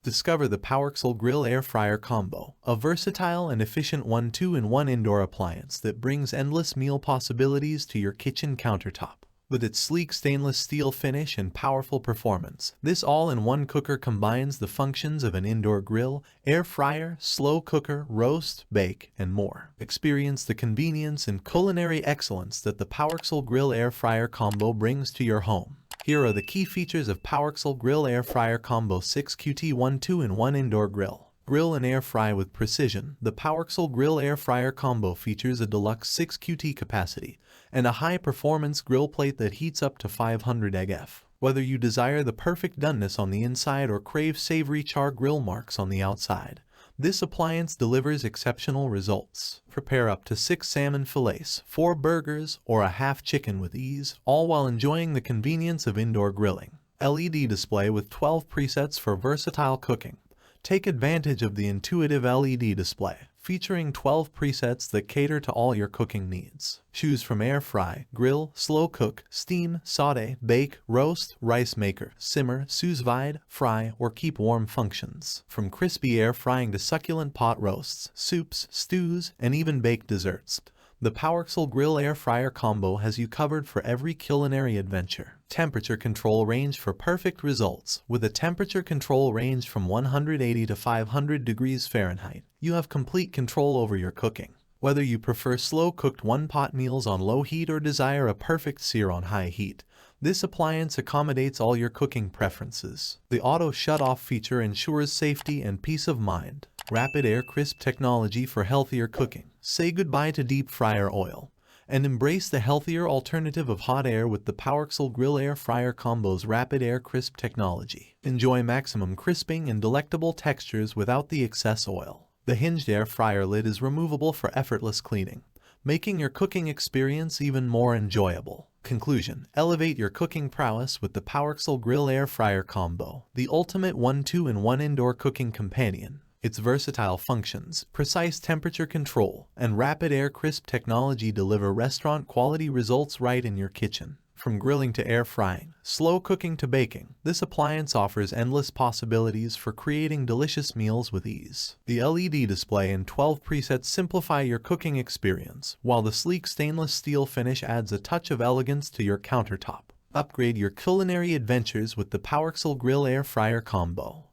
Discover the Powerxl Grill Air Fryer Combo, a versatile and efficient 2-in-1 indoor appliance that brings endless meal possibilities to your kitchen countertop. With its sleek stainless steel finish and powerful performance, this all-in-one cooker combines the functions of an indoor grill, air fryer, slow cooker, roast, bake, and more. Experience the convenience and culinary excellence that the Powerxl Grill Air Fryer Combo brings to your home. Here are the key features of Powerxl Grill Air Fryer Combo 6QT1 2-in-1 Indoor Grill. Grill and air fry with precision. The Powerxl Grill Air Fryer Combo features a deluxe 6QT capacity and a high-performance grill plate that heats up to 500 degF. Whether you desire the perfect doneness on the inside or crave savory char grill marks on the outside, this appliance delivers exceptional results. Prepare up to 6 salmon fillets, 4 burgers, or a half chicken with ease, all while enjoying the convenience of indoor grilling. LED display with 12 presets for versatile cooking. Take advantage of the intuitive LED display, featuring 12 presets that cater to all your cooking needs. Choose from air fry, grill, slow cook, steam, saute, bake, roast, rice maker, simmer, sous vide, fry, or keep warm functions. From crispy air frying to succulent pot roasts, soups, stews, and even baked desserts, the Powerxl Grill Air Fryer Combo has you covered for every culinary adventure. Temperature control range for perfect results. With a temperature control range from 180 to 500 degrees Fahrenheit, you have complete control over your cooking. Whether you prefer slow-cooked one-pot meals on low heat or desire a perfect sear on high heat, this appliance accommodates all your cooking preferences. The auto shut-off feature ensures safety and peace of mind. Rapid air crisp technology for healthier cooking. Say goodbye to deep fryer oil and embrace the healthier alternative of hot air with the Powerxl Grill Air Fryer Combo's rapid air crisp technology. Enjoy maximum crisping and delectable textures without the excess oil. The hinged air fryer lid is removable for effortless cleaning, making your cooking experience even more enjoyable. Conclusion: elevate your cooking prowess with the Powerxl Grill Air Fryer Combo, the ultimate 2-in-1 indoor cooking companion. Its versatile functions, precise temperature control, and rapid air crisp technology deliver restaurant-quality results right in your kitchen. From grilling to air frying, slow cooking to baking, this appliance offers endless possibilities for creating delicious meals with ease. The LED display and 12 presets simplify your cooking experience, while the sleek stainless steel finish adds a touch of elegance to your countertop. Upgrade your culinary adventures with the Powerxl Grill Air Fryer Combo.